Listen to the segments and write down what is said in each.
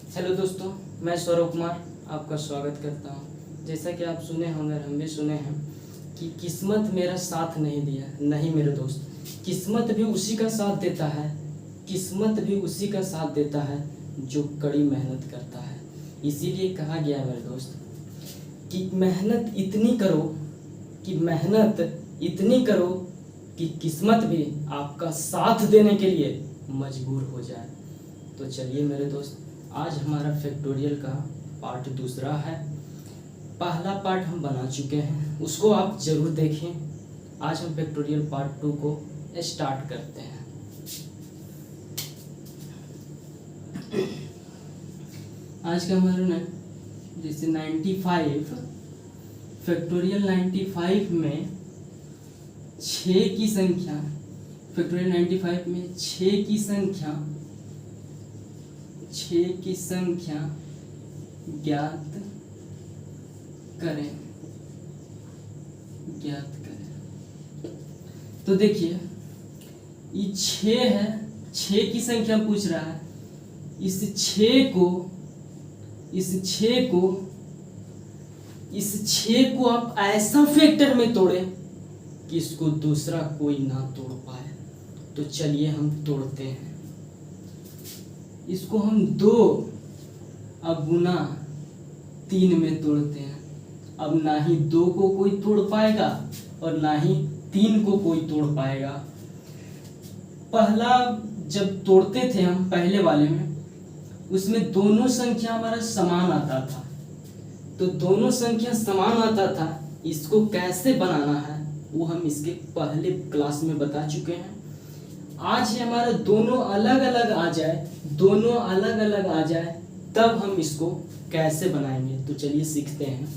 Hello दोस्तों, मैं सौरभ कुमार आपका स्वागत करता हूं। जैसा कि आप सुने होंगे, हम भी सुने हैं कि किस्मत मेरा साथ नहीं दिया। नहीं मेरे दोस्त, किस्मत भी उसी का साथ देता है। किस्मत भी उसी का साथ देता है जो कड़ी मेहनत करता है। इसीलिए कहा गया है मेरे दोस्त कि मेहनत इतनी करो कि किस्मत भी आपका साथ देने के लिए मजबूर हो जाए। तो चलिए मेरे दोस्त, आज हमारा फैक्टोरियल का पार्ट दूसरा है। पहला पार्ट हम बना चुके हैं, उसको आप ज़रूर देखें। आज हम फैक्टोरियल पार्ट 2 को स्टार्ट करते हैं। आज का हमारा ना जैसे 95 फैक्टोरियल 95 में 6 की संख्या, फैक्टोरियल 95 में 6 की संख्या ज्ञात करें। तो देखिए, ये 6 है, 6 की संख्या पूछ रहा है। इस 6 को आप ऐसा फैक्टर में तोड़े कि इसको दूसरा कोई ना तोड़ पाए। तो चलिए हम तोड़ते हैं। इसको हम 2 गुना 3 में तोड़ते हैं। अब ना ही 2 को कोई तोड़ पाएगा और ना ही 3 को कोई तोड़ पाएगा। पहला जब तोड़ते थे हम पहले वाले में, उसमें दोनों संख्या हमारा समान आता था। तो दोनों संख्या समान आता था, इसको कैसे बनाना है वो हम इसके पहले क्लास में बता चुके हैं। आज है हमारा दोनों अलग अलग आ जाए तब हम इसको कैसे बनाएंगे। तो चलिए सीखते हैं।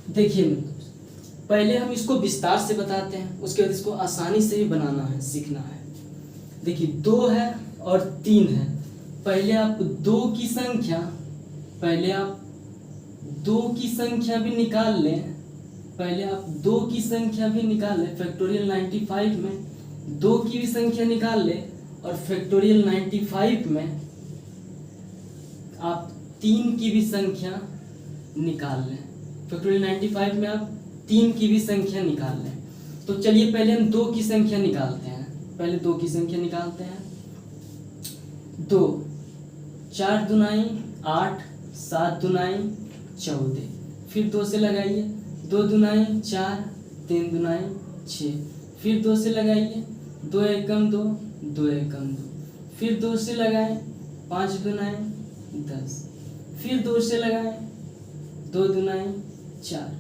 देखिए मेरे दोस्त, पहले हम इसको विस्तार से बताते हैं, उसके बाद इसको आसानी से भी बनाना है, सीखना है। देखिए 2 है और 3 है। पहले आप 2 की संख्या भी निकाल लें। फैक्टोरियल 95 में 2 की भी संख्या निकाल ले और फैक्टोरियल 95 में आप 3 की भी संख्या निकाल लें। फैक्टोरियल 95 में आप 3 की भी संख्या निकाल लें। तो चलिए पहले हम 2 की संख्या निकालते हैं। 2 4 दुनाई 8, 7 दुनाई 14। फिर 2 से लगाइए, 2 दुनाई 4, 3 दुनाई 6। फिर 2 से लगाइए, 2 एकम 2, 2 एकम 2। फिर 2 से लगाएं, 5 दुनाई 10। फिर 2 से लगाएं, 2 दुनाई 4।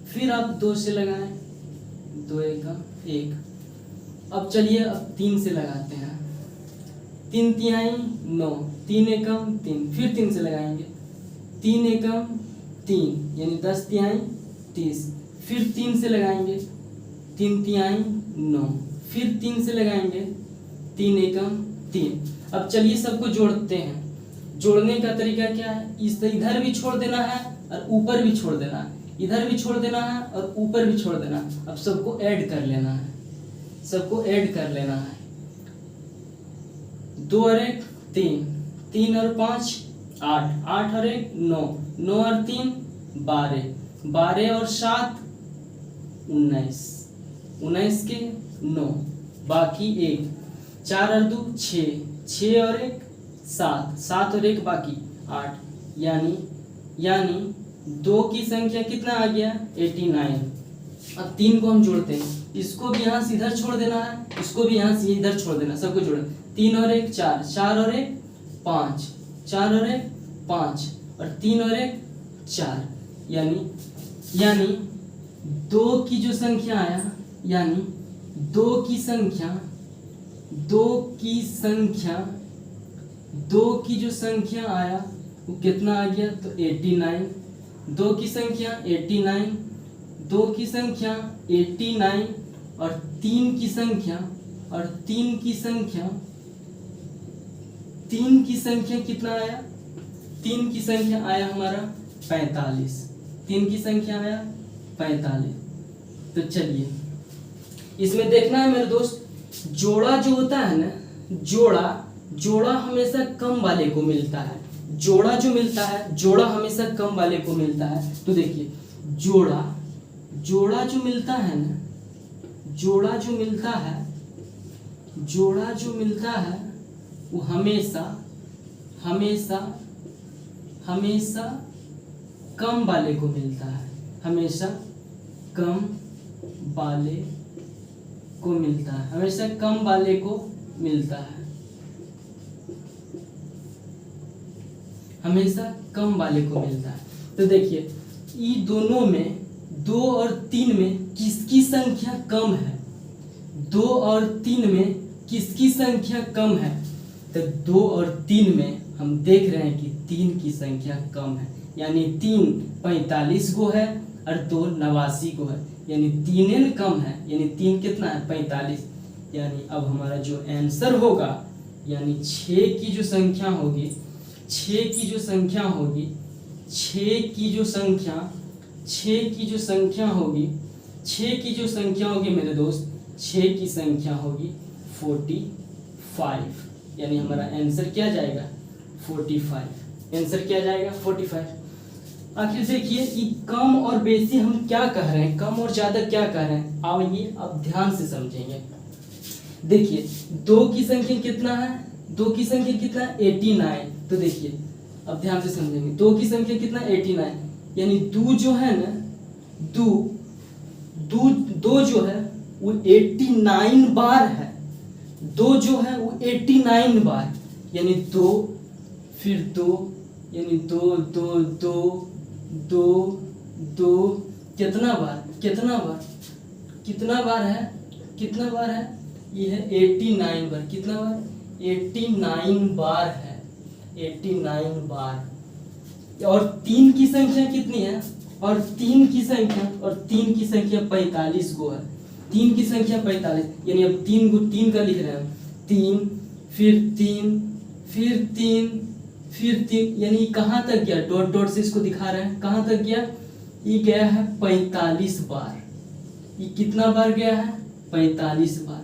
फिर आप 2 से लगाएं, 2 एकम 1। अब चलिए अब 3 से लगाते हैं। 3 तिहाई 9, 3 एकम 3। फिर 3 से लगाएंगे, 3 एकम 3 यानी 10 तिहाई 30। फिर 3 से लगाएंगे, 3 तिहाई 9। फिर 3 से लगाएंगे, 3 एकम 3। अब चलिए सबको जोड़ते हैं। जोड़ने का तरीका क्या है? इधर भी छोड़ देना है और ऊपर भी छोड़ देना है। इधर भी छोड़ देना है और ऊपर भी छोड़ देना है। अब सबको ऐड कर लेना है। 2 और 1 3, 3 और 5 8, 8 और 1 9, 9 और 3 12, 12 और 7 19, 19 के 9 बाकी 1, 4 और 2 6, 6 और 1 7, 7 और 1 बाकी 8। यानी 2 की संख्या कितना आ गया? 89। अब 3 को हम जोड़ते हैं। इसको भी यहाँ से इधर छोड़ देना है, इसको भी यहाँ से इधर छोड़ देना, सबको जोड़ना। 3 और 1 4, 4 और 1 5, 4 और 1 5 और 3 और 1 4। यानी 2 की जो संख्या आया, यानी 2 की जो संख्या आया वो कितना आ गया? तो 89। 2 की संख्या 89, 2 की संख्या 89 और 3 की संख्या कितना आया? 3 की संख्या आया हमारा 45। 3 की संख्या आया 45। तो चलिए इसमें देखना है मेरे दोस्त, जोड़ा जो होता है ना, जोड़ा जोड़ा हमेशा कम वाले को मिलता है। जोड़ा जो मिलता है, जोड़ा हमेशा कम वाले को मिलता है। तो देखिए जोड़ा जो मिलता है ना, जोड़ा जो मिलता है वो हमेशा कम वाले को मिलता है, हमेशा कम वाले को मिलता है, हमेशा कम वाले को मिलता है, हमेशा कम वाले को मिलता है। तो देखिए ये दोनों में 2 और 3 में किसकी संख्या कम है? 2 और 3 में किसकी संख्या कम है? तो 2 और 3 में हम देख रहे हैं कि 3 की संख्या कम है, यानी 3 45 को है और 2 89 को है, यानी 3 कम है, यानी 3 कितना है? 45। यानी अब हमारा जो आंसर होगा, यानी 6 की जो संख्या होगी, 6 की जो संख्या होगी, 6 की जो संख्या होगी मेरे दोस्त, 6 की संख्या होगी 45। यानी हमारा आंसर क्या जाएगा? 45। आंसर क्या जाएगा? 45। आखिर देखिए कि कम और बेसी हम क्या कह रहे हैं, कम और ज्यादा क्या कह रहे हैं, आइए अब ध्यान से समझेंगे। देखिए 2 की संख्या कितना है? 2 की संख्या कितना है? 89। तो देखिए अब ध्यान से समझेंगे, 2 की संख्या कितना? 89। यानी 2 जो है ना, 2 जो है वो 89 बार है। 2 जो है वो 89 बार, यानी 2 फिर 2, यानी 2 2 2 2 2 कितना बार? कितना बार है? ये है 89 बार। कितना बार? 89 बार है, 89 बार। और 3 की संख्या कितनी है? और 3 की संख्या 45 को है। 3 की संख्या 45, यानी अब 3 को 3 का लिख रहे हैं, 3 फिर 3 फिर 3 फिर 3, यानी कहाँ तक गया? डॉट डॉट से इसको दिखा रहे हैं, कहाँ तक गया? ये गया है 45 बार। ये कितना बार गया है? 45 बार।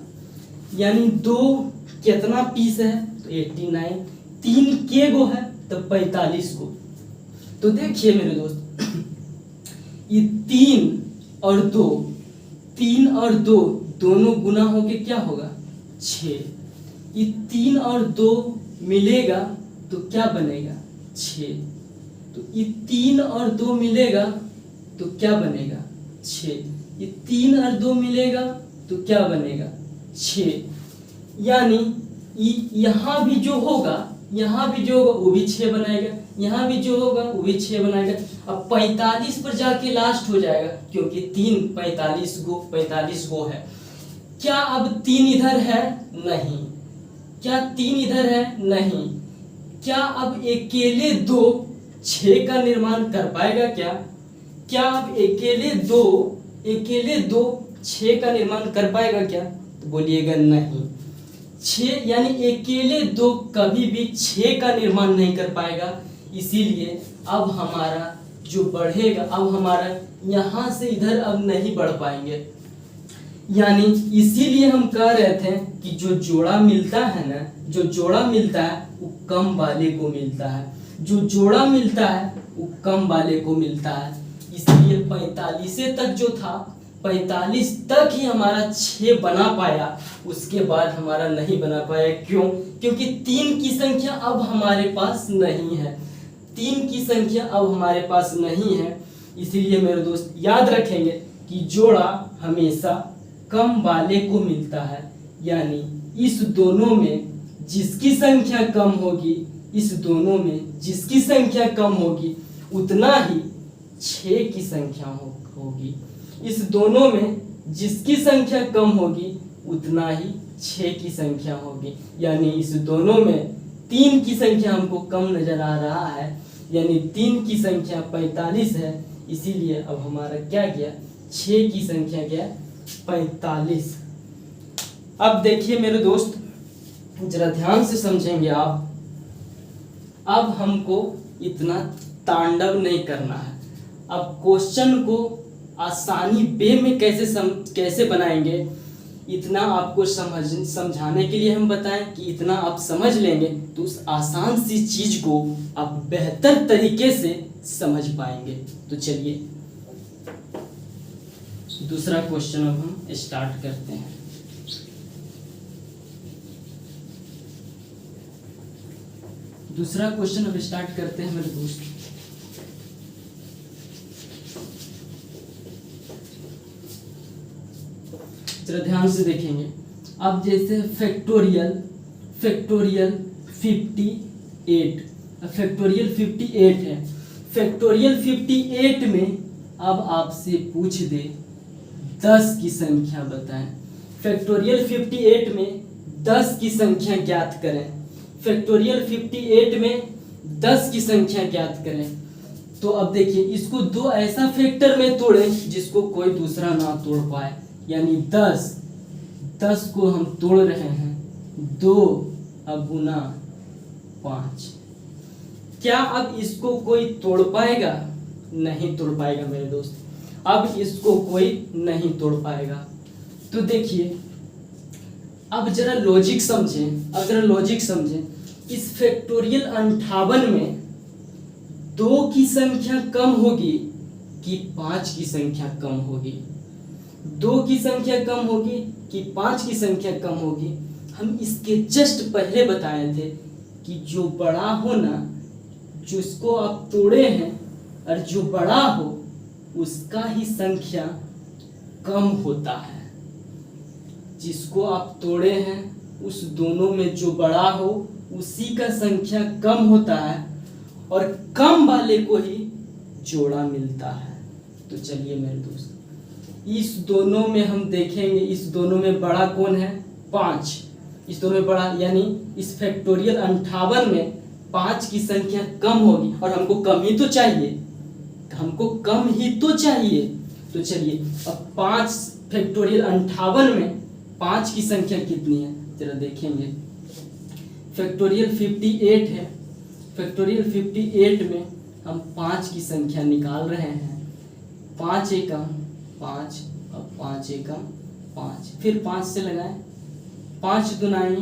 यानी 2 कितना पीस है? तो 89। 3 के गो है तो 45 को। तो देखिए मेरे दोस्त, ये 3 और 2 दोनों गुना होके क्या होगा? 6। ये 3 और 2 मिलेगा तो क्या बनेगा? 6। तो ये 3 और 2 मिलेगा तो क्या बनेगा? 6। ये 3 और 2 मिलेगा तो क्या बनेगा? 6। यानी यहाँ भी जो होगा वो भी 6 बनाएगा, यहाँ भी जो होगा वो भी 6 बनाएगा। अब 45 पर जाके लास्ट हो जाएगा, क्योंकि 3 45 गो है। क्या अब 3 इधर है? नहीं। क्या 3 इधर है? नहीं। क्या अब अकेले 2 6 का निर्माण कर पाएगा क्या? क्या अब अकेले 2 6 का निर्माण कर पाएगा क्या? तो बोलिएगा नहीं। 6 यानी अकेले 2 कभी भी 6 का निर्माण नहीं कर पाएगा। इसीलिए अब हमारा जो बढ़ेगा, अब हमारा यहाँ से इधर अब नहीं बढ़ पाएंगे। यानी इसीलिए हम कह रहे थे कि जो जोड़ा मिलता है ना, जो जोड़ा मिलता है वो कम वाले को मिलता है, जो जोड़ा मिलता है वो कम वाले को मिलता है। इसलिए 45 तक जो था, 45 तक ही हमारा 6 बना पाया, उसके बाद हमारा नहीं बना पाया। क्यों? क्योंकि 3 की संख्या अब हमारे पास नहीं है, 3 की संख्या अब हमारे पास नहीं है। इसीलिए मेरे दोस्त याद रखेंगे कि जोड़ा हमेशा कम वाले को मिलता है। यानी इस दोनों में जिसकी संख्या कम होगी, इस दोनों में जिसकी संख्या कम होगी उतना ही 6 की संख्या होगी। इस दोनों में जिसकी संख्या कम होगी उतना ही 6 की संख्या होगी। यानी इस दोनों में 3 की संख्या हमको कम नजर आ रहा है, यानी 3 की संख्या 45 है। इसीलिए अब हमारा क्या गया? 6 की संख्या गया 45। अब देखिए मेरे दोस्त, जरा ध्यान से समझेंगे आप। अब हमको इतना तांडव नहीं करना है। अब क्वेश्चन को आसानी वे में कैसे बनाएंगे, इतना आपको समझाने के लिए हम बताएं कि इतना आप समझ लेंगे तो उस आसान सी चीज को आप बेहतर तरीके से समझ पाएंगे। तो चलिए दूसरा क्वेश्चन अब हम स्टार्ट करते हैं। दूसरा क्वेश्चन अब स्टार्ट करते हैं मेरे दोस्त। जरा ध्यान से देखेंगे। अब जैसे फैक्टोरियल 58 फैक्टोरियल 58 है। फैक्टोरियल 58 में अब आपसे पूछ दे 10 की संख्या बताएं। फैक्टोरियल 58 में 10 की संख्या ज्ञात करें। फैक्टोरियल 58 में 10 की संख्या ज्ञात करें। तो अब देखिए इसको दो ऐसा फैक्टर में तोड़ें जिसको कोई दूसरा ना तोड़ पाए, यानी 10 को हम तोड़ रहे हैं 2 अब गुना 5। क्या अब इसको कोई तोड़ पाएगा? नहीं तोड़ पाएगा मेरे दोस्त, अब इसको कोई नहीं तोड़ पाएगा। तो देखिए अब जरा लॉजिक समझें, अब जरा लॉजिक समझें। इस फैक्टोरियल 58 में 2 की संख्या कम होगी कि 5 की संख्या कम होगी? 2 की संख्या कम होगी कि 5 की संख्या कम होगी? हम इसके जस्ट पहले बताए थे कि जो बड़ा हो ना, जिसको आप तोड़े हैं और जो बड़ा हो उसका ही संख्या कम होता है। जिसको आप तोड़े हैं उस दोनों में जो बड़ा हो उसी का संख्या कम होता है और कम वाले को ही जोड़ा मिलता है। तो चलिए मेरे दोस्त इस दोनों में हम देखेंगे, इस दोनों में बड़ा कौन है? 5। इस दोनों में बड़ा यानी इस फैक्टोरियल 58 में 5 की संख्या कम होगी और हमको कम ही तो चाहिए, हमको कम ही तो चाहिए। तो चलिए अब 5 फैक्टोरियल 58 में 5 की संख्या कितनी है जरा देखेंगे। फैक्टोरियल 58 है। फैक्टोरियल 58 में हम 5 की संख्या निकाल रहे हैं। 5 एकम 5 और 5 एकम 5, फिर 5 से लगाएं, 5 दुनाई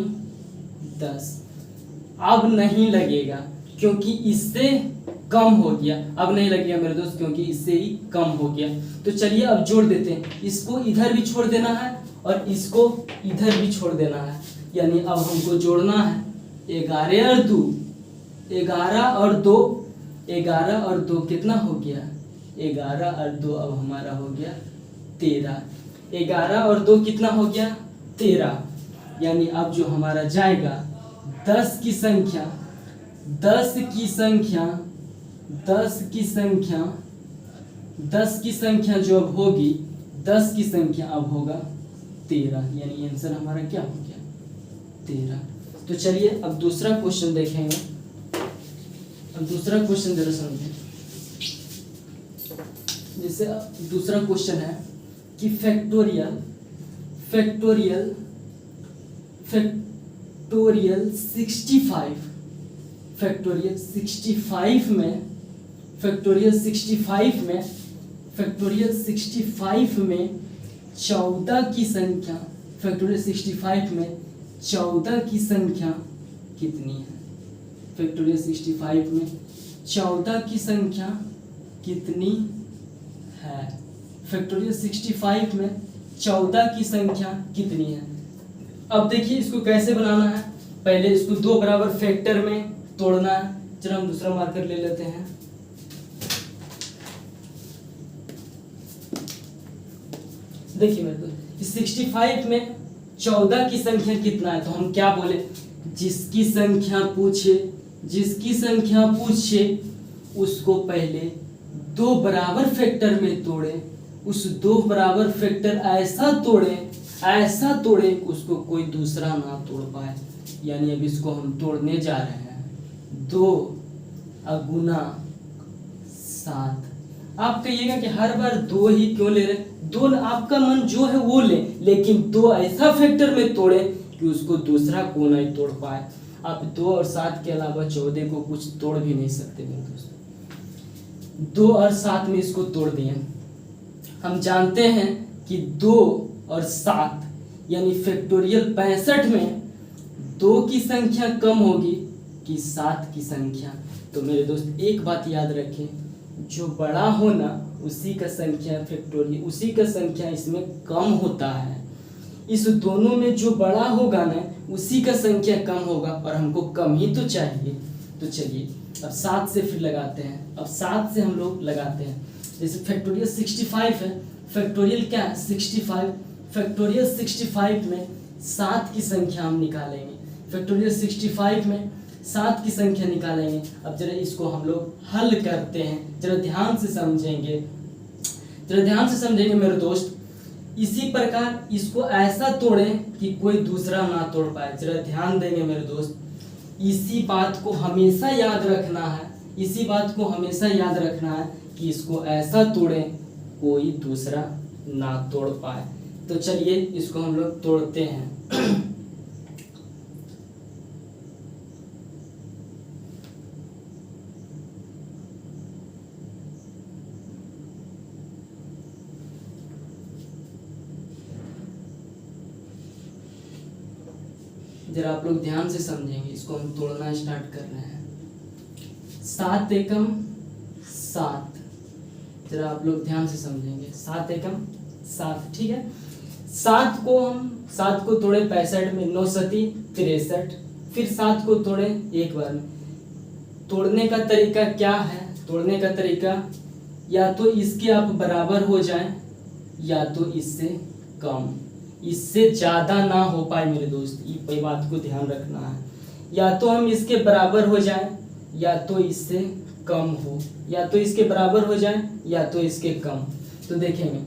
10। अब नहीं लगेगा क्योंकि इससे कम हो गया। अब नहीं लगेगा मेरे दोस्त क्योंकि इससे ही कम हो गया। तो चलिए अब जोड़ देते हैं। इसको इधर भी छोड़ देना है और इसको इधर भी छोड़ देना है, यानी अब हमको जोड़ना है 11 और 2, 11 और 2, 11 और 2 कितना हो गया? 11 और 2 अब हमारा हो गया 13। 11 और 2 कितना हो गया? 13। यानी अब जो हमारा जाएगा 10 की संख्या 10 की संख्या 10 की संख्या 10 की संख्या जो अब होगी 10 की संख्या अब होगा 13, यानी आंसर हमारा क्या हो गया? 13। तो चलिए अब दूसरा क्वेश्चन देखेंगे। अब दूसरा क्वेश्चन जरा समझें। जैसे दूसरा क्वेश्चन है कि फैक्टोरियल 65 फैक्टोरियल 65 में फैक्टोरियल 65 में फैक्टोरियल 65 में 14 की संख्या फैक्टोरियल 65 में 14 की संख्या कितनी है? फैक्टोरियल 65 में 14 की संख्या कितनी है? फैक्टोरियल 65 में 14 की संख्या कितनी है? अब देखिए इसको कैसे बनाना है। पहले इसको 2 बराबर फैक्टर में तोड़ना है। चलो हम दूसरा मार्कर ले लेते हैं। देखिए मेरे को 65 में 14 की संख्या कितना है? तो हम क्या बोले, जिसकी संख्या पूछे उसको पहले 2 बराबर फैक्टर में तोड़े। उस 2 बराबर फैक्टर ऐसा तोड़े उसको कोई दूसरा ना तोड़ पाए। यानी अब इसको हम तोड़ने जा रहे हैं 2 गुना 7। आप कहिएगा कि हर बार 2 ही क्यों ले रहे? 2 आपका मन जो है वो ले, लेकिन 2 ऐसा फैक्टर में तोड़े कि उसको दूसरा को नहीं तोड़ पाए। आप 2 और 7 के अलावा 14 को कुछ तोड़ भी नहीं सकते मेरे दोस्तों। 2 और 7 में इसको तोड़ दिए। हम जानते हैं कि 2 और 7 यानी फैक्टोरियल 65 में 2 की संख्या कम होगी कि 7 की संख्या। तो मेरे दोस्त एक बात याद रखें, जो बड़ा हो ना उसी का संख्या फैक्टोरियल, उसी का संख्या इसमें कम होता है। इस दोनों में जो बड़ा होगा ना उसी का संख्या कम होगा, और हमको कम ही तो चाहिए। तो चलिए अब 7 से फिर लगाते हैं। अब 7 से हम लोग लगाते हैं, जैसे फैक्टोरियल 65 है, फैक्टोरियल क्या है 65, फैक्टोरियल 65 में 7 की संख्या हम निकालेंगे, फैक्टोरियल 65 में 7 की संख्या निकालेंगे। अब जरा इसको हम लोग हल करते हैं, जरा ध्यान से समझेंगे, जरा ध्यान से समझेंगे मेरे दोस्त। इसी प्रकार इसको ऐसा तोड़ें कि कोई दूसरा ना तोड़ पाए। जरा ध्यान देंगे मेरे दोस्त, इसी बात को हमेशा याद रखना है, इसी बात को हमेशा याद रखना है कि इसको ऐसा तोड़ें कोई दूसरा ना तोड़ पाए। तो चलिए इसको हम लोग तोड़ते हैं। जरा आप लोग ध्यान से समझेंगे, इसको हम तोड़ना स्टार्ट कर रहे हैं। 7 एकम 7, जरा आप लोग ध्यान से समझेंगे, 7 एकम 7, ठीक है। 7 को तोड़े 65 में, 9 सती 63, फिर 7 को तोड़े एक बार में। तोड़ने का तरीका क्या है, तोड़ने का तरीका या तो इसके आप बराबर हो जाएं या तो इससे कम, इससे ज्यादा ना हो पाए मेरे दोस्त, ये बात को ध्यान रखना है। या तो हम इसके बराबर हो जाएं या तो इससे कम हो, या तो इसके बराबर हो जाएं या तो इसके कम। तो देखेंगे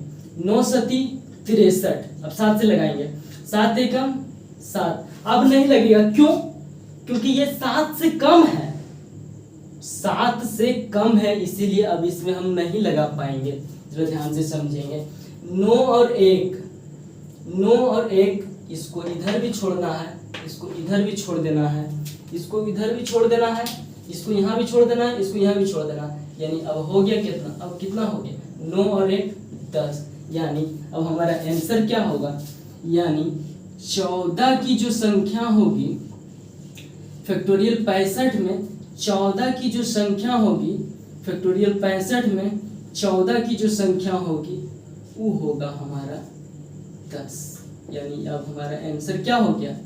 9 सती 63, अब 7 से लगाएंगे, 7 एकम 7, अब नहीं लगेगा, क्यों? क्योंकि ये 7 से कम है, 7 से कम है, इसीलिए अब इसमें हम नहीं लगा पाएंगे। जरा ध्यान से समझेंगे, 9 और 1, 9 और 1, इसको इधर भी छोड़ना है, इसको इधर भी छोड़ देना है, इसको इधर भी छोड़ देना है, इसको यहाँ भी छोड़ देना है, इसको यहाँ भी छोड़ देना है। यानी अब हो गया कितना, अब कितना हो गया 9 और 1 10। यानी अब हमारा आंसर क्या होगा, यानी 14 की जो संख्या होगी फैक्टोरियल 65 में, 14 की जो संख्या होगी फैक्टोरियल 65 में 14 की जो संख्या होगी वो होगा हमारा 10। यानी अब हमारा आंसर क्या हो गया,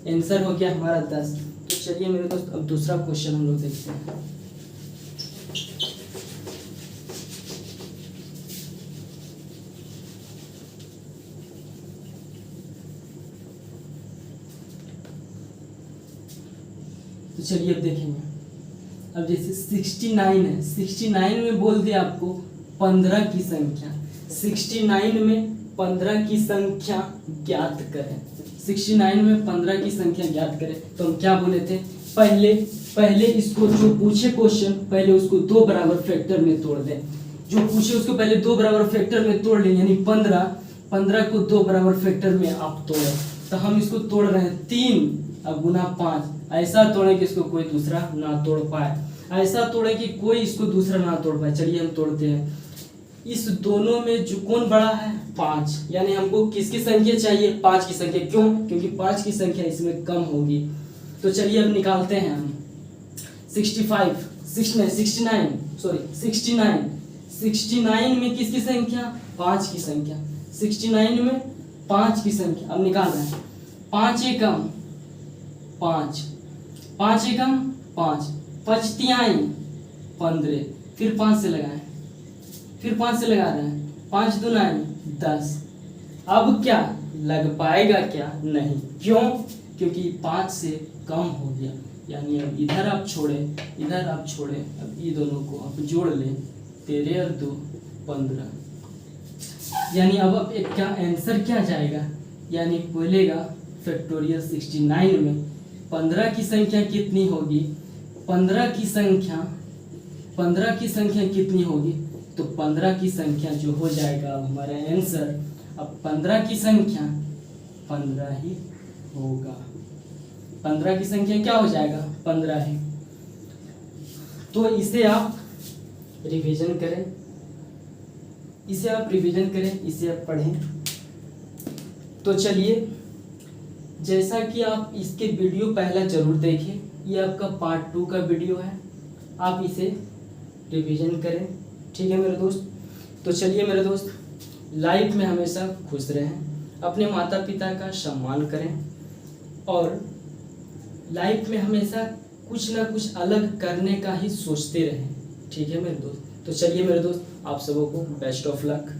आंसर हो गया हमारा 10। तो चलिए मेरे दोस्त अब दूसरा क्वेश्चन हम लोग देखते हैं। तो चलिए अब देखेंगे, अब जैसे 69 है, 69 में बोल दिया आपको 15 की संख्या, 69 में 15 की संख्या ज्ञात करें, 69 में 15 की संख्या ज्ञात करें। तो हम क्या बोले थे, पहले इसको जो पूछे क्वेश्चन पहले उसको 2 बराबर फैक्टर में तोड़ दें, जो पूछे उसको पहले 2 बराबर फैक्टर में तोड़ लें, यानी 15 को 2 बराबर फैक्टर में आप तोड़ें। तो हम इसको तोड़ रहे हैं 3 अब गुना 5, ऐसा तोड़े कि इसको कोई दूसरा ना तोड़ पाए, ऐसा तोड़े कि कोई इसको दूसरा ना तोड़ पाए। चलिए हम तोड़ते हैं। इस दोनों में जो कौन बड़ा है 5, यानी हमको किसकी संख्या चाहिए 5 की संख्या, क्यों? क्योंकि 5 की संख्या इसमें कम होगी। तो चलिए अब निकालते हैं हम 69 में किसकी संख्या 5 की संख्या, 69 में 5 की संख्या अब निकाल रहे हैं। 5 एकम 5, 5 एकम 5, 5 तिहाई 15, फिर 5 से लगाएं, फिर 5 से लगा रहे हैं, 5 दुनाई 10। अब क्या लग पाएगा क्या, नहीं, क्यों? क्योंकि 5 से कम हो गया। यानी अब इधर आप छोड़े, इधर आप छोड़े, अब ये दोनों को आप जोड़ लें, 13 और 2 15। यानी अब एक क्या आंसर क्या जाएगा, यानी बोलेगा फैक्टोरियल 69 में 15 की संख्या कितनी होगी, 15 की संख्या कितनी होगी, तो 15 की संख्या जो हो जाएगा अब हमारा आंसर, अब 15 की संख्या 15 ही होगा। 15 की संख्या क्या हो जाएगा 15 ही। तो इसे आप रिवीजन करें, इसे आप पढ़ें। तो चलिए जैसा कि आप इसके वीडियो पहला ज़रूर देखें, ये आपका पार्ट 2 का वीडियो है, आप इसे रिवीजन करें। ठीक है मेरे दोस्त। तो चलिए मेरे दोस्त, लाइफ में हमेशा खुश रहें, अपने माता पिता का सम्मान करें और लाइफ में हमेशा कुछ ना कुछ अलग करने का ही सोचते रहें। ठीक है मेरे दोस्त। तो चलिए मेरे दोस्त, आप सबों को बेस्ट ऑफ लक।